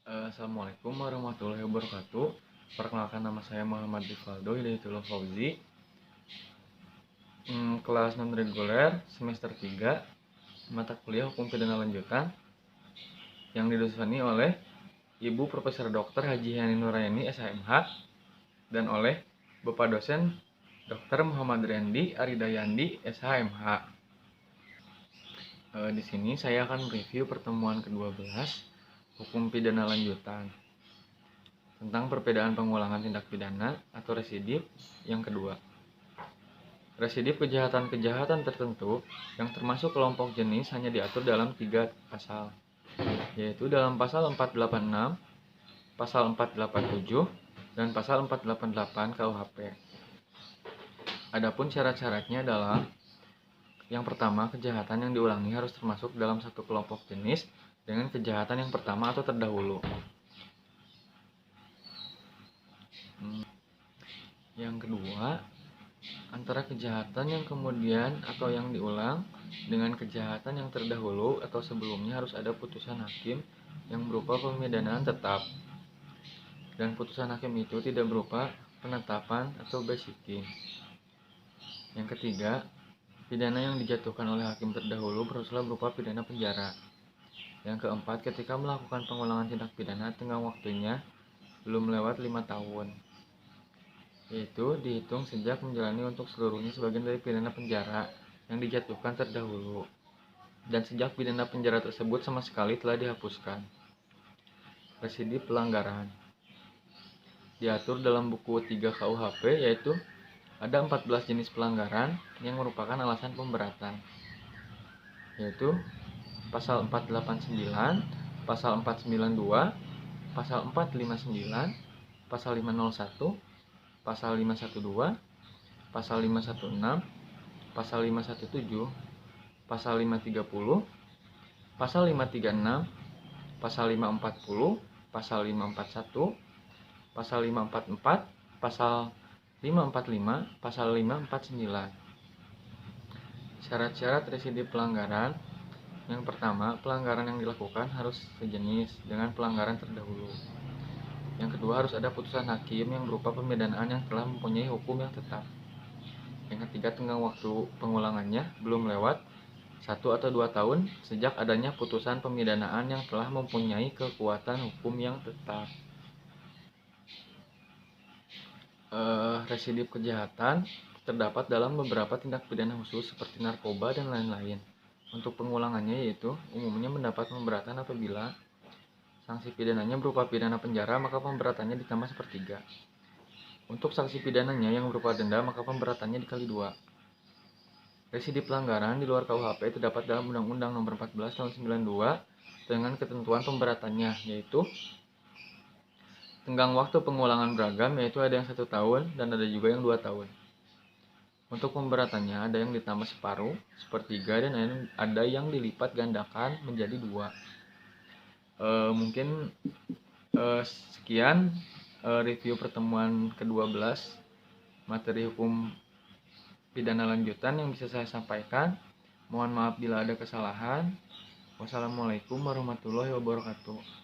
Assalamualaikum warahmatullahi wabarakatuh. Perkenalkan, nama saya Muhammad Rivaldo Hidayatullah Fauzi. Kelas non reguler semester 3, mata kuliah Hukum Pidana Lanjutan, yang didosani oleh Ibu Profesor Dr. Haji Yani Nuraini SHMH dan oleh Bapak dosen Dr. Muhammad Rendi Aridayandi SHMH. Di sini saya akan mereview pertemuan ke-12 Hukum Pidana Lanjutan tentang perbedaan pengulangan tindak pidana atau residip yang kedua. Residip kejahatan-kejahatan tertentu yang termasuk kelompok jenis hanya diatur dalam 3 pasal, yaitu dalam pasal 486, pasal 487, dan pasal 488 KUHP. Adapun syarat-syaratnya adalah: yang pertama, kejahatan yang diulangi harus termasuk dalam satu kelompok jenis dengan kejahatan yang pertama atau terdahulu. Yang kedua, antara kejahatan yang kemudian atau yang diulang dengan kejahatan yang terdahulu atau sebelumnya harus ada putusan hakim yang berupa pemidanaan tetap, dan putusan hakim itu tidak berupa penetapan atau basiking. Yang ketiga, pidana yang dijatuhkan oleh hakim terdahulu haruslah berupa pidana penjara. Yang keempat, ketika melakukan pengulangan tindak pidana, tenggang waktunya belum lewat 5 tahun, yaitu dihitung sejak menjalani untuk seluruhnya sebagian dari pidana penjara yang dijatuhkan terdahulu, dan sejak pidana penjara tersebut sama sekali telah dihapuskan. Residip pelanggaran diatur dalam buku 3 KUHP, yaitu ada 14 jenis pelanggaran yang merupakan alasan pemberatan, yaitu pasal 489, pasal 492, pasal 459, pasal 501, pasal 512, pasal 516, pasal 517, pasal 530, pasal 536, pasal 540, pasal 541, pasal 544, pasal 545, pasal 549. Syarat-syarat residip pelanggaran. Yang pertama, pelanggaran yang dilakukan harus sejenis dengan pelanggaran terdahulu. Yang kedua, harus ada putusan hakim yang berupa pemidanaan yang telah mempunyai hukum yang tetap. Yang ketiga, tenggang waktu pengulangannya belum lewat 1 atau 2 tahun sejak adanya putusan pemidanaan yang telah mempunyai kekuatan hukum yang tetap. Residip kejahatan terdapat dalam beberapa tindak pidana khusus seperti narkoba dan lain-lain. Untuk pengulangannya yaitu umumnya mendapat pemberatan apabila sanksi pidananya berupa pidana penjara, maka pemberatannya ditambah sepertiga. Untuk sanksi pidananya yang berupa denda, maka pemberatannya dikali 2. Residip pelanggaran di luar KUHP terdapat dalam Undang-Undang Nomor 14 Tahun 92 dengan ketentuan pemberatannya, yaitu tenggang waktu pengulangan beragam, yaitu ada yang 1 tahun dan ada juga yang 2 tahun. Untuk pemberatannya ada yang ditambah separuh, sepertiga, dan ada yang dilipat gandakan menjadi 2. Mungkin sekian review pertemuan ke-12 materi hukum pidana lanjutan yang bisa saya sampaikan. Mohon maaf bila ada kesalahan. Wassalamualaikum warahmatullahi wabarakatuh.